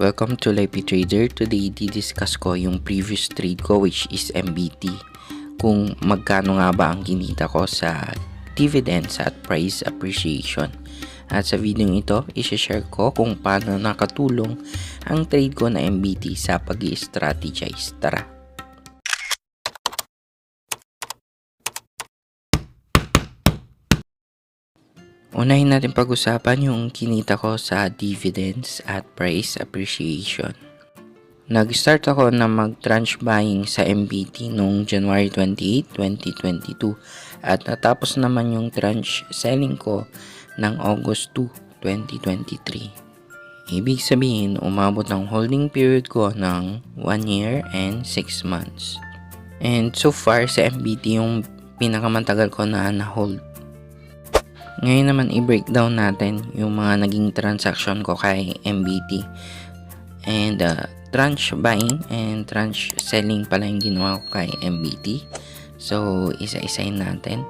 Welcome to Life Trader. Today, di-discuss ko yung previous trade ko which is MBT. Kung magkano nga ba ang kinita ko sa dividends at price appreciation. At sa video ito, i-share ko kung paano nakatulong ang trade ko na MBT sa pag-i-strategize. Tara! Unahin natin pag-usapan yung kinita ko sa dividends at price appreciation. Nag-start ako na mag-tranche buying sa MBT noong January 28, 2022 at natapos naman yung tranche selling ko ng August 2, 2023. Ibig sabihin, umabot ang holding period ko ng 1 year and 6 months. And so far sa MBT yung pinakamantagal ko na na-hold. Ngayon naman i-breakdown natin yung mga naging transaction ko kay MBT. And tranche buying and tranche selling pala yung ginawa ko kay MBT. So isa-isayin natin.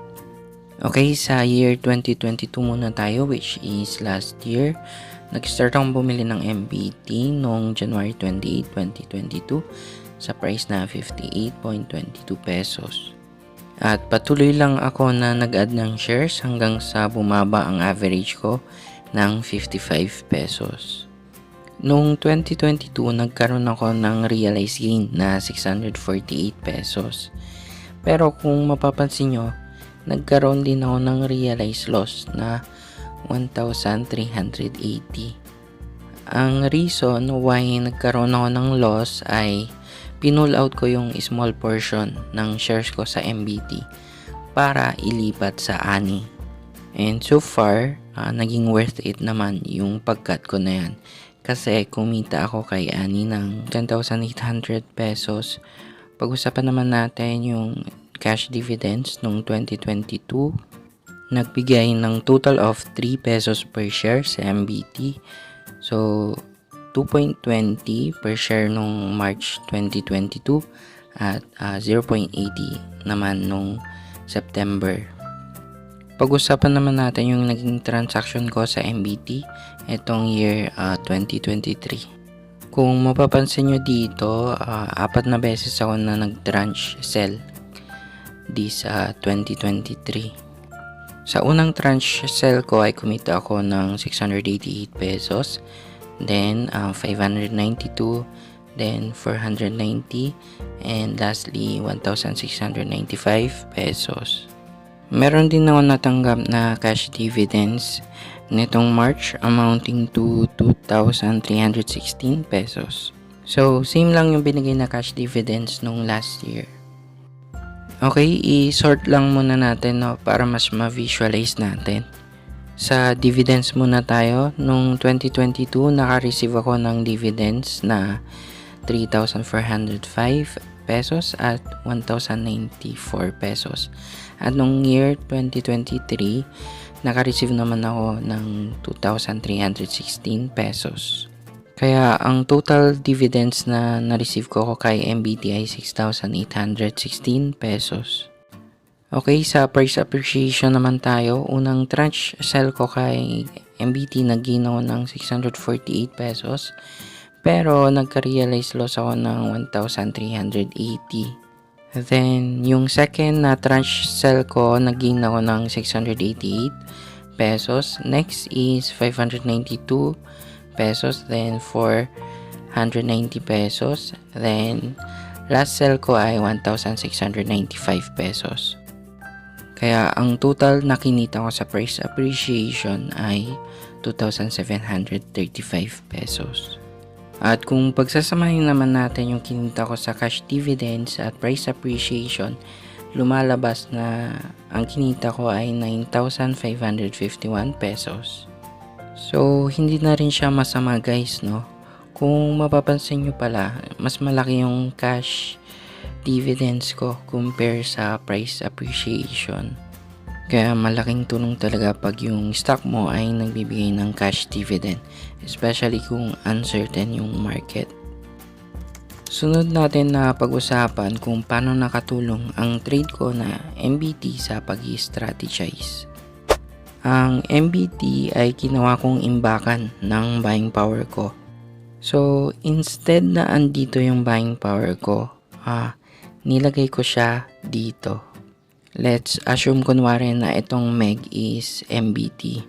Okay, sa year 2022 muna tayo which is last year. Nag-start akong bumili ng MBT noong January 28, 2022 sa price na 58.22 pesos. At patuloy lang ako na nag-add ng shares hanggang sa bumaba ang average ko ng 55 pesos. Noong 2022, nagkaroon ako ng realized gain na 648 pesos. Pero kung mapapansin nyo, nagkaroon din ako ng realized loss na 1,380. Ang reason why nagkaroon ako ng loss ay pinull out ko yung small portion ng shares ko sa MBT para ilipat sa ANI. And so far, naging worth it naman yung pag-cut ko na yan. Kasi kumita ako kay ANI ng 10,800 pesos. Pag-usapan naman natin yung cash dividends noong 2022. Nagbigay ng total of 3 pesos per share sa MBT. So, 2.20 per share nung March 2022 at 0.80 naman nung September. Pag-usapan naman natin yung naging transaction ko sa MBT itong year 2023. Kung mapapansin nyo dito, 4 na beses ako na nag-tranche sell this 2023. Sa unang tranche sell ko ay kumita ako ng 688 pesos. Then 592, then 490, and lastly 1,695 pesos. Meron din ako natanggap na cash dividends nitong March amounting to 2,316 pesos. So same lang yung binigay na cash dividends nung last year. Okay, i-sort lang muna natin para mas ma-visualize natin. Sa dividends muna tayo. Noong 2022, naka-receive ako ng dividends na 3,405 pesos at 1,094 pesos. At noong year 2023, naka-receive naman ako ng 2,316 pesos. Kaya ang total dividends na na-receive ko kay MBT ay 6,816 pesos. Okay, sa price appreciation naman tayo. Unang tranche sell ko kay MBT, nag-gain ako ng 648 pesos. Pero nagka-realize loss ako ng 1,380. Then, yung second na tranche sell ko, nag-gain ako ng 688 pesos. Next is 592 pesos. Then, 490 pesos. Then, last sell ko ay 1,695 pesos. Kaya ang total na kinita ko sa price appreciation ay 2,735 pesos. At kung pagsasamahin naman natin yung kinita ko sa cash dividends at price appreciation, lumalabas na ang kinita ko ay 9,551 pesos. So, hindi na rin siya masama guys, no? Kung mapapansin nyo pala, mas malaki yung cash dividends ko compare sa price appreciation. Kaya malaking tulong talaga pag yung stock mo ay nagbibigay ng cash dividend, especially kung uncertain yung market. Sunod natin na pag-usapan kung paano nakatulong ang trade ko na MBT sa pag-i-strategize. Ang MBT ay ginawa kong imbakan ng buying power ko So, instead na andito yung buying power ko, nilagay ko siya dito. Let's assume kunwari na itong MEG is MBT.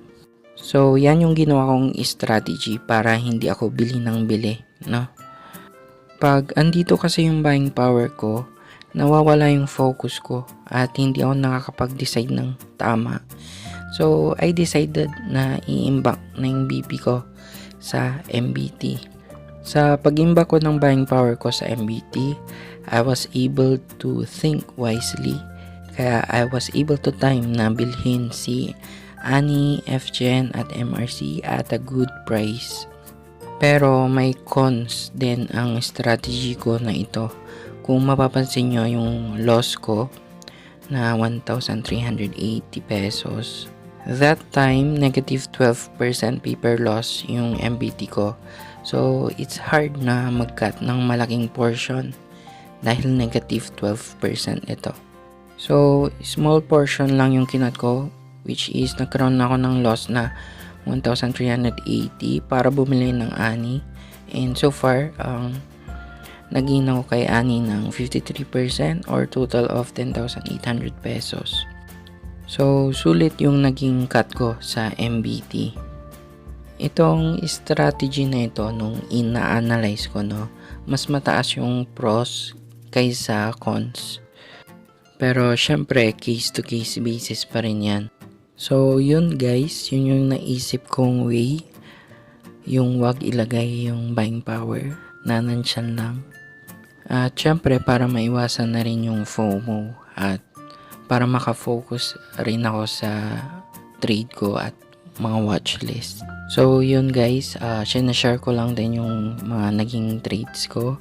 So, yan yung ginawa kong strategy para hindi ako bili ng bili, no? Pag andito kasi yung buying power ko, nawawala yung focus ko at hindi ako nakakapag-decide ng tama. So, I decided na i-imbak na yung BP ko sa MBT. Sa pag-imbak ko ng buying power ko sa MBT, I was able to think wisely. Kaya I was able to time na bilhin si ANI, FGen at MRC at a good price. Pero may cons din ang strategy ko na ito. Kung mapapansin nyo yung loss ko na 1,380 pesos. That time, negative 12% paper loss yung MBT ko. So, it's hard na mag-cut ng malaking portion dahil negative 12% ito. So, small portion lang yung kinat ko, which is nagkaroon ako ng loss na 1,380 para bumili ng ANI. And so far, naging ako kay ANI ng 53% or total of 10,800 pesos. So, sulit yung naging cut ko sa MBT. Itong strategy na ito, nung ina-analyze ko, no, mas mataas yung pros kaysa cons. Pero syempre, case to case basis pa rin yan. So, yun guys, yun yung naisip kong way. Yung wag ilagay yung buying power na nandyan lang. At syempre, para maiwasan na rin yung FOMO at para makafocus rin ako sa trade ko at mga watchlist. So, yun guys, sinashare ko lang din yung mga naging trades ko.